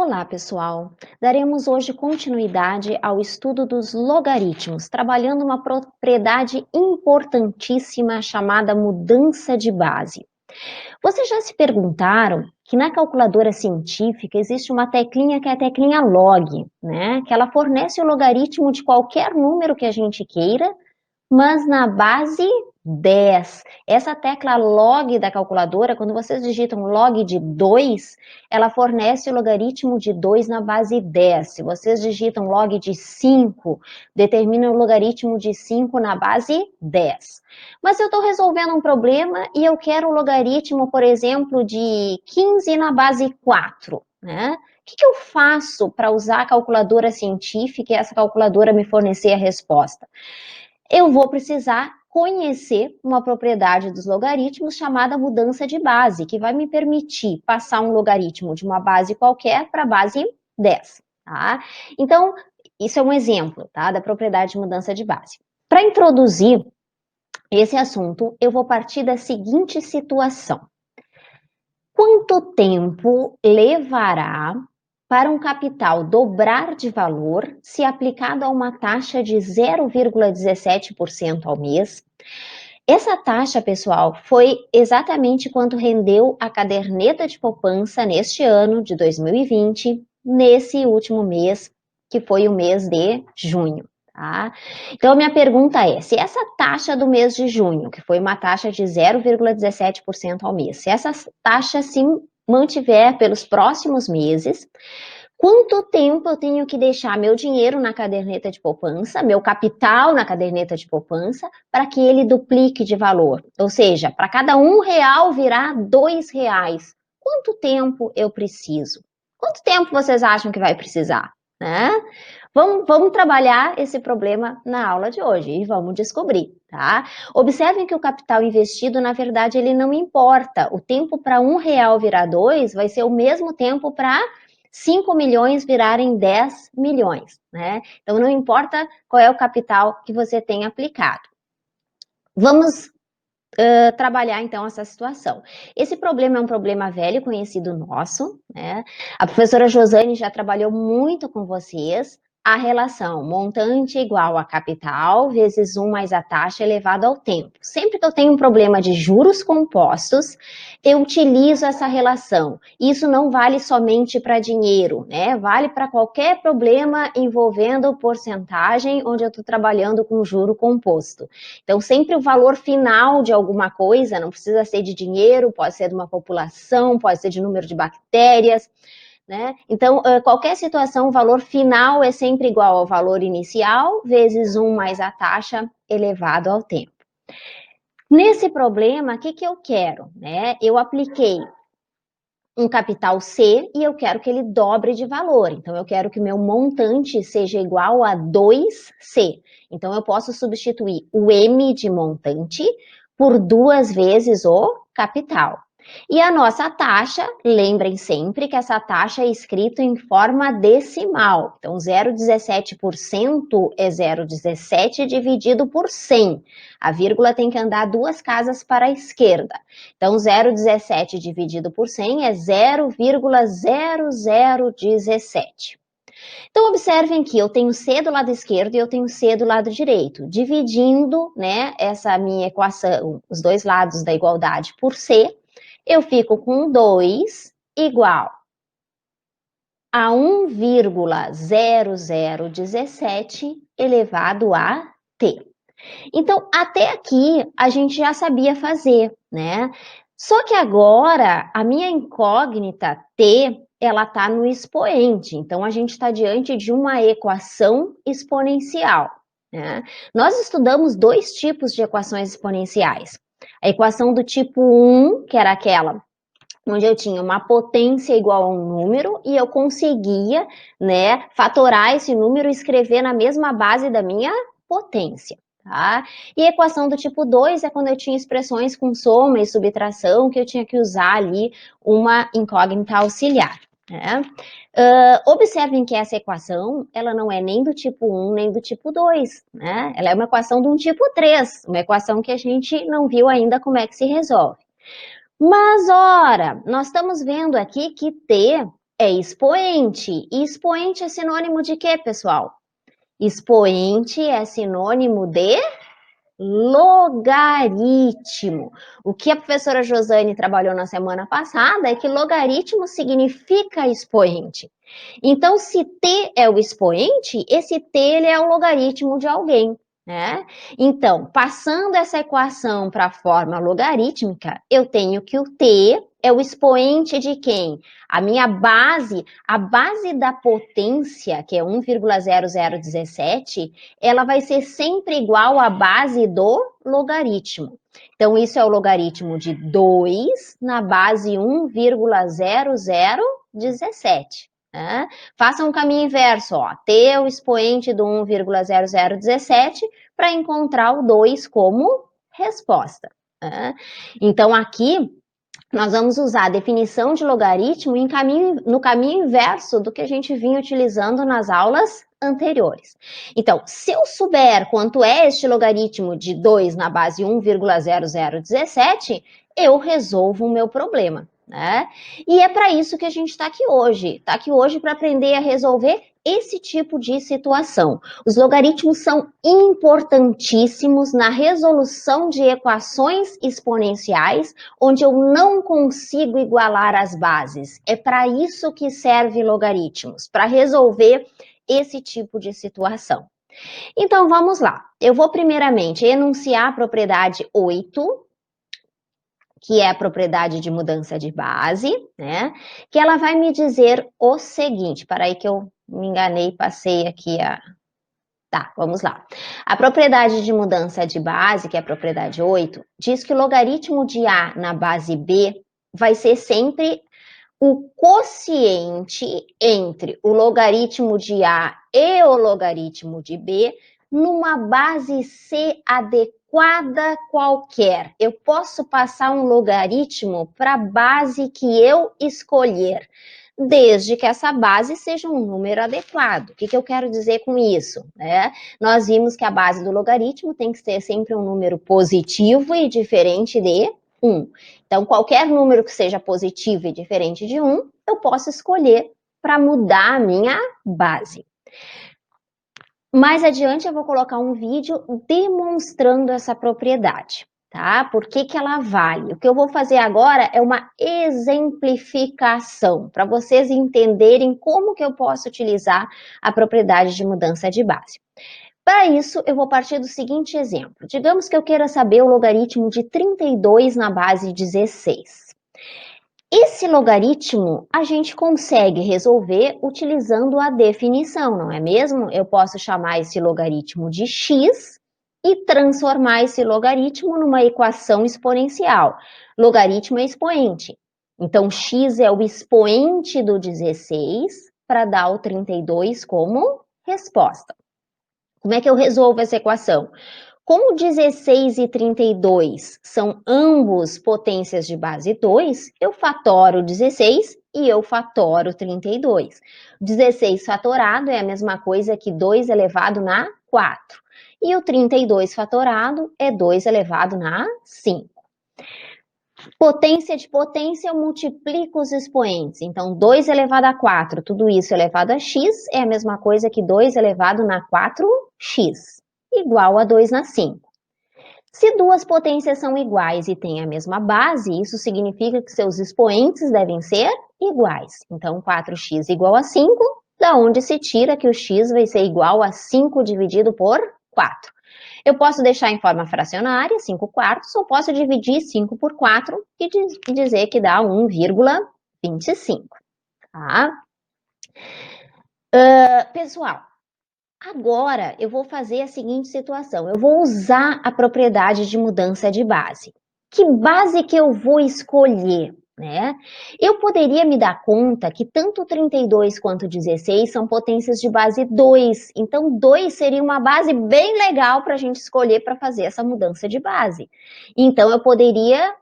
Olá, pessoal! Daremos hoje continuidade ao estudo dos logaritmos, trabalhando uma propriedade importantíssima chamada mudança de base. Vocês já se perguntaram que na calculadora científica existe uma teclinha que é a teclinha log, né? Que ela fornece o logaritmo de qualquer número que a gente queira, mas na base 10. Essa tecla log da calculadora, quando vocês digitam log de 2, ela fornece o logaritmo de 2 na base 10. Se vocês digitam log de 5, determina o logaritmo de 5 na base 10. Mas eu estou resolvendo um problema e eu quero o logaritmo, por exemplo, de 15 na base 4, né? O que eu faço para usar a calculadora científica e essa calculadora me fornecer a resposta? Eu vou precisar conhecer uma propriedade dos logaritmos chamada mudança de base, que vai me permitir passar um logaritmo de uma base qualquer para a base 10, tá? Então, isso é um exemplo, tá, da propriedade de mudança de base. Para introduzir esse assunto, eu vou partir da seguinte situação. Quanto tempo levará para um capital dobrar de valor se aplicado a uma taxa de 0,17% ao mês? Essa taxa, pessoal, foi exatamente quanto rendeu a caderneta de poupança neste ano de 2020, nesse último mês, que foi o mês de junho. Tá? Então, minha pergunta é: se essa taxa do mês de junho, que foi uma taxa de 0,17% ao mês, se essa taxa se mantiver pelos próximos meses, quanto tempo eu tenho que deixar meu dinheiro na caderneta de poupança, meu capital na caderneta de poupança, para que ele duplique de valor? Ou seja, para cada R$ 1 virar R$ 2. Quanto tempo eu preciso? Quanto tempo vocês acham que vai precisar? Né? Vamos trabalhar esse problema na aula de hoje e vamos descobrir, tá? Observem que o capital investido, na verdade, ele não importa. O tempo para R$ 1 virar 2 vai ser o mesmo tempo para 5 milhões virarem 10 milhões, né? Então, não importa qual é o capital que você tem aplicado. Vamos trabalhar, então, essa situação. Esse problema é um problema velho, conhecido nosso, né? A professora Josane já trabalhou muito com vocês a relação montante igual a capital vezes 1 mais a taxa elevado ao tempo. Sempre que eu tenho um problema de juros compostos, eu utilizo essa relação. Isso não vale somente para dinheiro, né? Vale para qualquer problema envolvendo porcentagem, onde eu estou trabalhando com juro composto. Então, sempre o valor final de alguma coisa, não precisa ser de dinheiro, pode ser de uma população, pode ser de número de bactérias, né? Então, qualquer situação, o valor final é sempre igual ao valor inicial, vezes 1 mais a taxa elevado ao tempo. Nesse problema, o que eu quero? Né? Eu apliquei um capital C e eu quero que ele dobre de valor. Então, eu quero que o meu montante seja igual a 2C. Então, eu posso substituir o M de montante por 2 vezes o capital. E a nossa taxa, lembrem sempre que essa taxa é escrita em forma decimal. Então, 0,17% é 0,17 dividido por 100. A vírgula tem que andar 2 casas para a esquerda. Então, 0,17 dividido por 100 é 0,0017. Então, observem que eu tenho C do lado esquerdo e eu tenho C do lado direito. Dividindo, né, essa minha equação, os dois lados da igualdade por C, eu fico com 2 igual a 1,0017 elevado a T. Então, até aqui, a gente já sabia fazer, né? Só que agora, a minha incógnita T, ela está no expoente. Então, a gente está diante de uma equação exponencial, né? Nós estudamos 2 tipos de equações exponenciais. A equação do tipo 1, que era aquela onde eu tinha uma potência igual a um número e eu conseguia, né, fatorar esse número e escrever na mesma base da minha potência. Tá? E a equação do tipo 2 é quando eu tinha expressões com soma e subtração, que eu tinha que usar ali uma incógnita auxiliar. Né? Observem que essa equação, ela não é nem do tipo 1, nem do tipo 2. Né? Ela é uma equação de um tipo 3, uma equação que a gente não viu ainda como é que se resolve. Mas, ora, nós estamos vendo aqui que T é expoente. E expoente é sinônimo de quê, pessoal? Expoente é sinônimo de logaritmo. O que a professora Josane trabalhou na semana passada é que logaritmo significa expoente. Então, se t é o expoente, esse t ele é o logaritmo de alguém, né? Então, passando essa equação para a forma logarítmica, eu tenho que o t é o expoente de quem? A minha base, a base da potência, que é 1,0017, ela vai ser sempre igual à base do logaritmo. Então, isso é o logaritmo de 2 na base 1,0017. Né? Faça um caminho inverso, ó. T o expoente do 1,0017 para encontrar o 2 como resposta. Né? Então, aqui nós vamos usar a definição de logaritmo no caminho inverso do que a gente vinha utilizando nas aulas anteriores. Então, se eu souber quanto é este logaritmo de 2 na base 1,0017, eu resolvo o meu problema. Né? E é para isso que a gente está aqui hoje. Está aqui hoje para aprender a resolver esse tipo de situação. Os logaritmos são importantíssimos na resolução de equações exponenciais, onde eu não consigo igualar as bases. É para isso que serve logaritmos, para resolver esse tipo de situação. Então, vamos lá. Eu vou primeiramente enunciar a propriedade 8, que é a propriedade de mudança de base, né? Que ela vai me dizer o seguinte, para aí que eu me enganei e passei aqui a... Tá, vamos lá. A propriedade de mudança de base, que é a propriedade 8, diz que o logaritmo de A na base B vai ser sempre o quociente entre o logaritmo de A e o logaritmo de B numa base C adequada qualquer. Eu posso passar um logaritmo para a base que eu escolher, desde que essa base seja um número adequado. O que eu quero dizer com isso? Nós vimos que a base do logaritmo tem que ser sempre um número positivo e diferente de 1. Então, qualquer número que seja positivo e diferente de 1, eu posso escolher para mudar a minha base. Mais adiante, eu vou colocar um vídeo demonstrando essa propriedade, tá? Por que ela vale? O que eu vou fazer agora é uma exemplificação, para vocês entenderem como que eu posso utilizar a propriedade de mudança de base. Para isso, eu vou partir do seguinte exemplo. Digamos que eu queira saber o logaritmo de 32 na base 16. Esse logaritmo a gente consegue resolver utilizando a definição, não é mesmo? Eu posso chamar esse logaritmo de x e transformar esse logaritmo numa equação exponencial. Logaritmo é expoente. Então, x é o expoente do 16 para dar o 32 como resposta. Como é que eu resolvo essa equação? Como 16 e 32 são ambos potências de base 2, eu fatoro 16 e eu fatoro 32. 16 fatorado é a mesma coisa que 2 elevado na 4. E o 32 fatorado é 2 elevado na 5. Potência de potência, eu multiplico os expoentes. Então, 2 elevado a 4, tudo isso elevado a x, é a mesma coisa que 2 elevado na 4x, igual a 2 na 5. Se duas potências são iguais e têm a mesma base, isso significa que seus expoentes devem ser iguais. Então, 4x igual a 5, da onde se tira que o x vai ser igual a 5 dividido por 4. Eu posso deixar em forma fracionária, 5 quartos, ou posso dividir 5 por 4 e dizer que dá 1,25. Tá? Pessoal, agora eu vou fazer a seguinte situação. Eu vou usar a propriedade de mudança de base. Que base que eu vou escolher? Né? Eu poderia me dar conta que tanto 32 quanto 16 são potências de base 2. Então, 2 seria uma base bem legal para a gente escolher para fazer essa mudança de base. Então, eu poderia,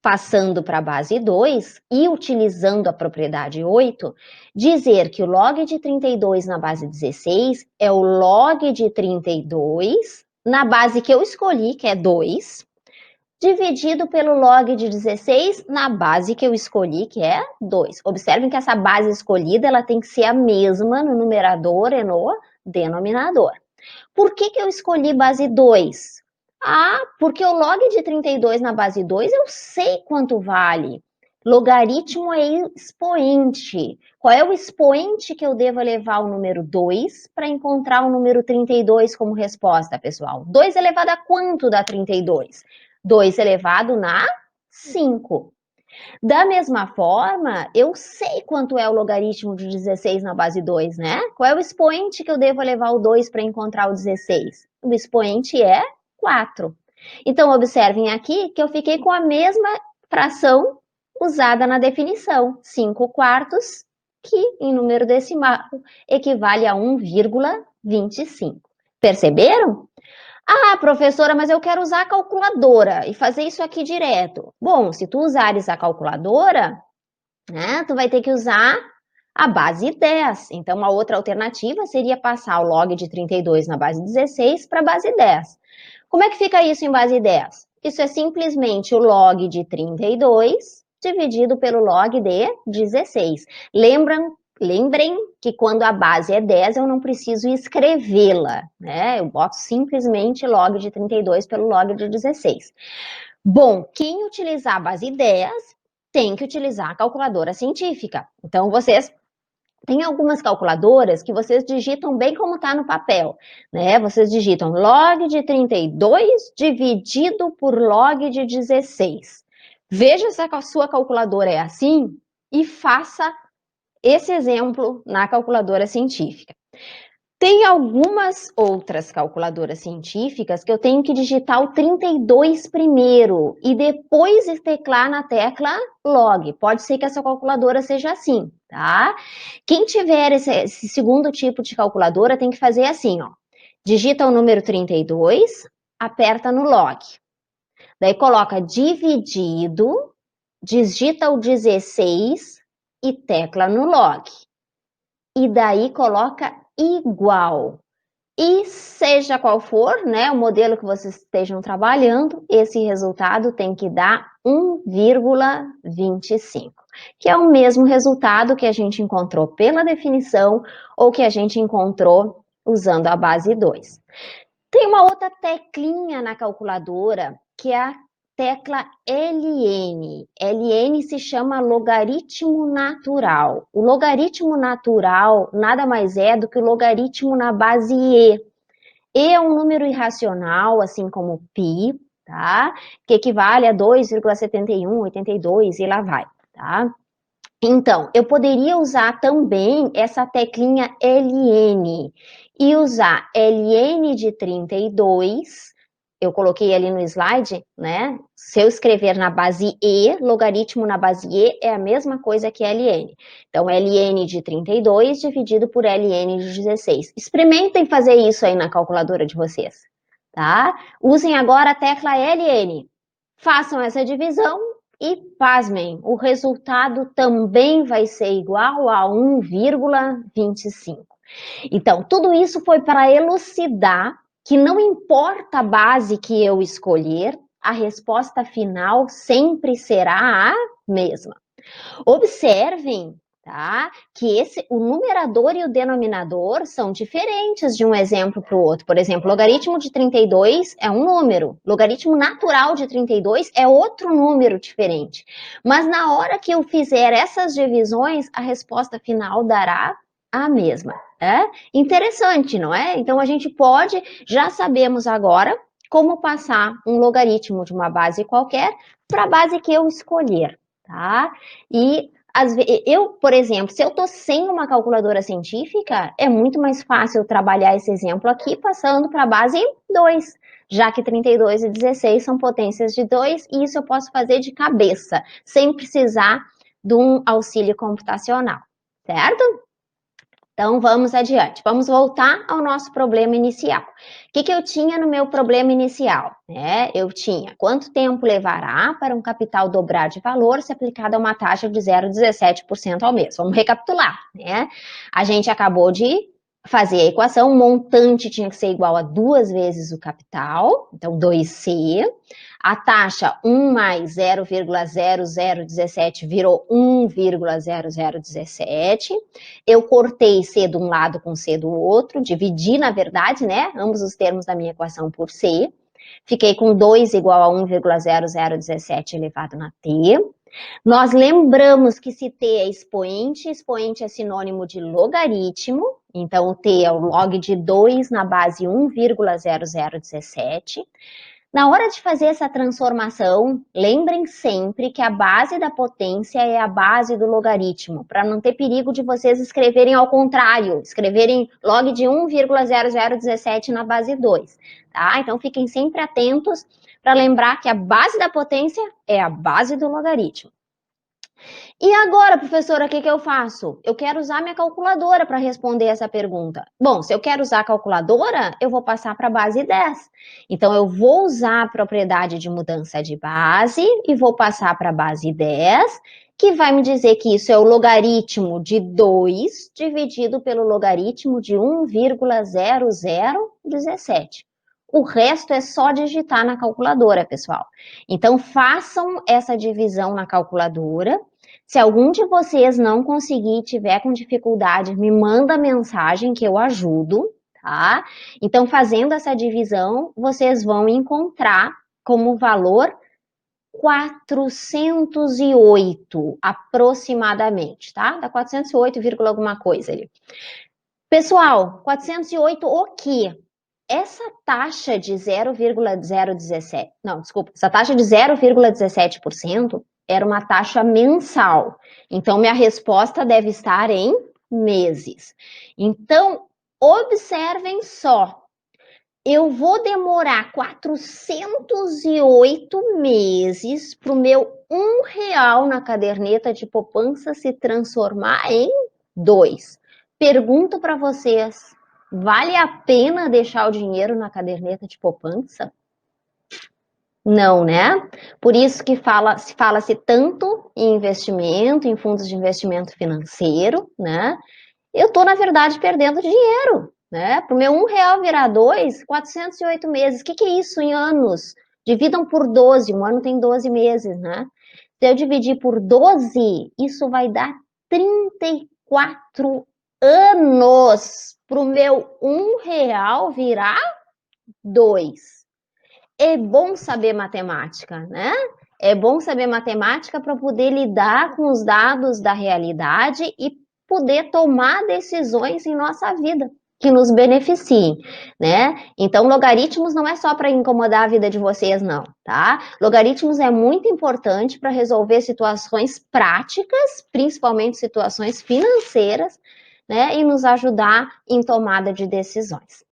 passando para a base 2 e utilizando a propriedade 8, dizer que o log de 32 na base 16 é o log de 32 na base que eu escolhi, que é 2, dividido pelo log de 16 na base que eu escolhi, que é 2. Observem que essa base escolhida ela tem que ser a mesma no numerador e no denominador. Por que eu escolhi base 2? Ah, porque o log de 32 na base 2 eu sei quanto vale. Logaritmo é expoente. Qual é o expoente que eu devo levar ao número 2 para encontrar o número 32 como resposta, pessoal? 2 elevado a quanto dá 32? 2 elevado na 5. Da mesma forma, eu sei quanto é o logaritmo de 16 na base 2, né? Qual é o expoente que eu devo levar o 2 para encontrar o 16? O expoente é 4. Então, observem aqui que eu fiquei com a mesma fração usada na definição, 5 quartos, que em número decimal equivale a 1,25. Perceberam? Ah, professora, mas eu quero usar a calculadora e fazer isso aqui direto. Bom, se tu usares a calculadora, né, tu vai ter que usar a base 10. Então, uma outra alternativa seria passar o log de 32 na base 16 para a base 10. Como é que fica isso em base 10? Isso é simplesmente o log de 32 dividido pelo log de 16. Lembrem que quando a base é 10, eu não preciso escrevê-la, né? Eu boto simplesmente log de 32 pelo log de 16. Bom, quem utilizar a base 10 tem que utilizar a calculadora científica. Então, vocês tem algumas calculadoras que vocês digitam bem como está no papel, né? Vocês digitam log de 32 dividido por log de 16. Veja se a sua calculadora é assim e faça esse exemplo na calculadora científica. Tem algumas outras calculadoras científicas que eu tenho que digitar o 32 primeiro e depois teclar na tecla log. Pode ser que essa calculadora seja assim, tá? Quem tiver esse segundo tipo de calculadora tem que fazer assim, ó. Digita o número 32, aperta no log. Daí coloca dividido, digita o 16 e tecla no log. E daí coloca igual. E seja qual for, né, o modelo que vocês estejam trabalhando, esse resultado tem que dar 1,25, que é o mesmo resultado que a gente encontrou pela definição ou que a gente encontrou usando a base 2. Tem uma outra teclinha na calculadora, que é a tecla LN. LN se chama logaritmo natural. O logaritmo natural nada mais é do que o logaritmo na base E. E é um número irracional, assim como π, tá? Que equivale a 2,7182 e lá vai, tá? Então, eu poderia usar também essa teclinha LN e usar LN de 32. Eu coloquei ali no slide, né? Se eu escrever na base E, logaritmo na base E é a mesma coisa que LN. Então, LN de 32 dividido por LN de 16. Experimentem fazer isso aí na calculadora de vocês, tá? Usem agora a tecla LN. Façam essa divisão e, pasmem, o resultado também vai ser igual a 1,25. Então, tudo isso foi para elucidar que não importa a base que eu escolher, a resposta final sempre será a mesma. Observem, tá? Que o numerador e o denominador são diferentes de um exemplo para o outro. Por exemplo, logaritmo de 32 é um número, logaritmo natural de 32 é outro número diferente. Mas na hora que eu fizer essas divisões, a resposta final dará a mesma. É interessante, não é? Então a gente pode, já sabemos agora como passar um logaritmo de uma base qualquer para a base que eu escolher, tá? E eu, por exemplo, se eu estou sem uma calculadora científica, é muito mais fácil trabalhar esse exemplo aqui passando para a base 2, já que 32 e 16 são potências de 2, e isso eu posso fazer de cabeça, sem precisar de um auxílio computacional, certo? Então, vamos adiante. Vamos voltar ao nosso problema inicial. O que eu tinha no meu problema inicial? Eu tinha quanto tempo levará para um capital dobrar de valor se aplicado a uma taxa de 0,17% ao mês. Vamos recapitular, né? A gente acabou de fazer a equação, o montante tinha que ser igual a 2 vezes o capital, então 2C. A taxa 1 mais 0,0017 virou 1,0017. Eu cortei C de um lado com C do outro, dividi, na verdade, né, ambos os termos da minha equação por C. Fiquei com 2 igual a 1,0017 elevado na T. Nós lembramos que se T é expoente, expoente é sinônimo de logaritmo, então o T é o log de 2 na base 1,0017. Na hora de fazer essa transformação, lembrem sempre que a base da potência é a base do logaritmo, para não ter perigo de vocês escreverem ao contrário, escreverem log de 1,0017 na base 2, tá? Então fiquem sempre atentos para lembrar que a base da potência é a base do logaritmo. E agora, professora, o que eu faço? Eu quero usar minha calculadora para responder essa pergunta. Bom, se eu quero usar a calculadora, eu vou passar para a base 10. Então, eu vou usar a propriedade de mudança de base e vou passar para a base 10, que vai me dizer que isso é o logaritmo de 2 dividido pelo logaritmo de 1,0017. O resto é só digitar na calculadora, pessoal. Então, façam essa divisão na calculadora. Se algum de vocês não conseguir, tiver com dificuldade, me manda mensagem que eu ajudo, tá? Então, fazendo essa divisão, vocês vão encontrar como valor 408, aproximadamente, tá? Dá 408, alguma coisa ali. Pessoal, 408 o quê? Essa taxa de 0,017, não, desculpa, essa taxa de 0,17% era uma taxa mensal. Então, minha resposta deve estar em meses. Então, observem só, eu vou demorar 408 meses para o meu R$ 1 na caderneta de poupança se transformar em 2. Pergunto para vocês, vale a pena deixar o dinheiro na caderneta de poupança? Não, né? Por isso que fala-se tanto em investimento, em fundos de investimento financeiro, né? Eu estou, na verdade, perdendo dinheiro, né? Para o meu R$ 1 virar 2, 408 meses. O que é isso em anos? Dividam por 12, um ano tem 12 meses, né? Se eu dividir por 12, isso vai dar 34 anos para o meu R$ 1 virar 2. É bom saber matemática, né? É bom saber matemática para poder lidar com os dados da realidade e poder tomar decisões em nossa vida que nos beneficiem, né? Então, logaritmos não é só para incomodar a vida de vocês, não, tá? Logaritmos é muito importante para resolver situações práticas, principalmente situações financeiras, né? E nos ajudar em tomada de decisões.